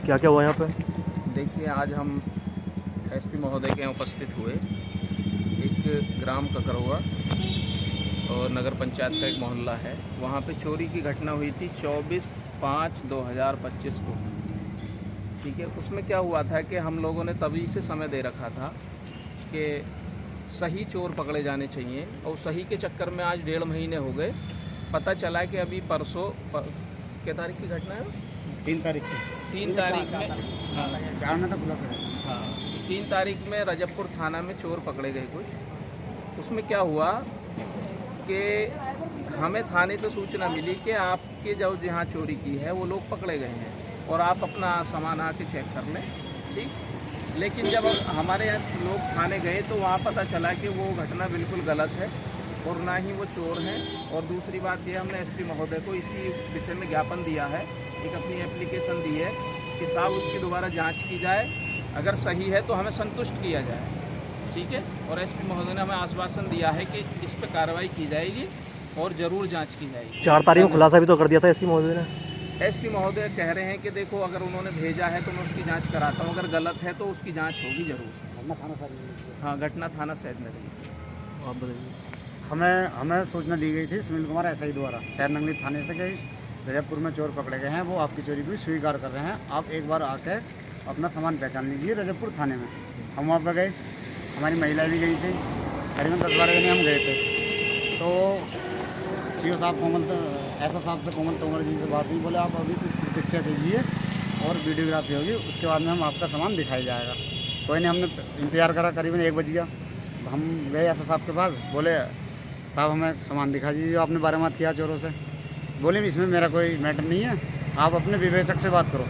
क्या क्या हुआ यहाँ पे? देखिए, आज हम एसपी महोदय के यहाँ उपस्थित हुए। एक ग्राम ककरवा और नगर पंचायत का एक मोहल्ला है, वहाँ पे चोरी की घटना हुई थी 24/5/2025 को। ठीक है, उसमें क्या हुआ था कि हम लोगों ने तभी से समय दे रखा था कि सही चोर पकड़े जाने चाहिए, और सही के चक्कर में आज 1.5 महीने हो गए। पता चला कि अभी परसों क्या तारीख की घटना है? 3 तारीख को 3 तारीख में, हाँ, 4 में तो खुलासा है। हाँ, 3 तारीख में रजबपुर थाना में चोर पकड़े गए कुछ। उसमें क्या हुआ कि हमें थाने से सूचना मिली कि आपके जो जहाँ चोरी की है वो लोग पकड़े गए हैं और आप अपना सामान आके चेक कर लें। ठीक, लेकिन जब हमारे यहाँ लोग थाने गए तो वहाँ पता चला कि वो घटना बिल्कुल गलत है और ना ही वो चोर हैं। और दूसरी बात ये, हमने एसपी महोदय को इसी विषय में ज्ञापन दिया है, एक अपनी एप्लीकेशन दी है कि साहब उसकी दोबारा जांच की जाए, अगर सही है तो हमें संतुष्ट किया जाए। ठीक है, और एसपी महोदय ने हमें आश्वासन दिया है कि इस पर कार्रवाई की जाएगी और ज़रूर जांच की जाएगी। 4 तारीख को खुलासा भी तो कर दिया था एसपी महोदय ने। एसपी महोदय कह रहे हैं कि देखो, अगर उन्होंने भेजा है तो मैं उसकी जांच कराता हूँ, अगर गलत है तो उसकी जांच होगी ज़रूर। हाँ, घटना थाना शहर में रही। आप बताइए। हमें सूचना दी गई थी सुनील कुमार एसआई द्वारा शहर नंगली थाने से कि रजबपुर में चोर पकड़े गए हैं, वो आपकी चोरी को स्वीकार कर रहे हैं, आप एक बार आके अपना सामान पहचान लीजिए रजबपुर थाने में। हम वहाँ पर गए, हमारी महिला भी गई थी, करीबन 10-12 जने हम गए थे। तो सीओ साहब ऐसा साहब से कोमल तोमर जी से बात हुई, बोले आप अभी प्रतीक्षा कीजिए और वीडियोग्राफी होगी, उसके बाद में हम आपका सामान दिखाया जाएगा। कोई नहीं, हमने इंतज़ार करा, करीबन 1 बज गया। हम गए ऐसा साहब के पास, बोले साहब हमें सामान दिखा दीजिए जो आपने बारामद किया चोरों से। बोले इसमें मेरा कोई मैटर नहीं है, आप अपने विवेचक से बात करो।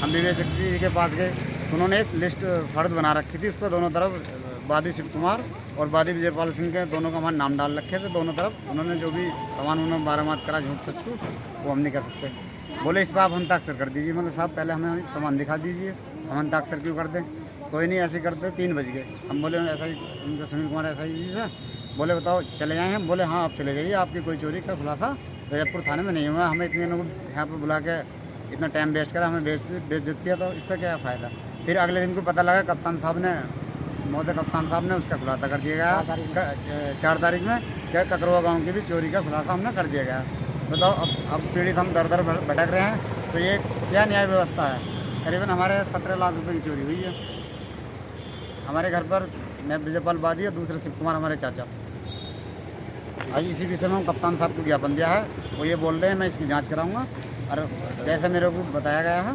हम विवेचक जी के पास गए, उन्होंने एक लिस्ट फर्द बना रखी थी, उस पर दोनों तरफ वादी शिव कुमार और वादी विजयपाल सिंह के दोनों का हमारे नाम डाल रखे थे। दोनों तरफ उन्होंने जो भी सामान उन्होंने बारामद करा झूठ सच को, वो हम नहीं कर सकते। बोले इस पर आप हस्ताक्षर कर दीजिए। मतलब साहब पहले हमें सामान दिखा दीजिए, हम हस्ताक्षर क्यों कर दें? कोई नहीं, ऐसे करते। 3 बज गए, हम बोले ऐसा ही उनसे सुनील कुमार ऐसा ही से बोले बताओ चले जाएँ हम? बोले हाँ आप चले जाइए, आपकी कोई चोरी का खुलासा रजबपुर थाने में नहीं हुआ। हमें इतने लोग यहाँ पर बुला के इतना टाइम वेस्ट करा, हमें बेइज्जत किया, तो इससे क्या फ़ायदा? फिर अगले दिन को पता लगा कप्तान साहब ने उसका खुलासा कर दिया गया 4 तारीख में, क्या ककरवा गाँव की भी चोरी का खुलासा हमने कर दिया गया। बताओ, अब पीड़ित हम दर दर भटक रहे हैं, तो ये क्या न्याय व्यवस्था है? करीबन हमारे 17 लाख रुपए की चोरी हुई है हमारे घर पर। मैं विजयपाल वादी और दूसरे शिव कुमार हमारे चाचा। आज इसी विषय में हम कप्तान साहब को ज्ञापन दिया है, वो ये बोल रहे हैं मैं इसकी जांच कराऊंगा, और जैसे मेरे को बताया गया है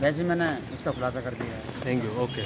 वैसे ही मैंने उसका खुलासा कर दिया है। Thank you. ओके।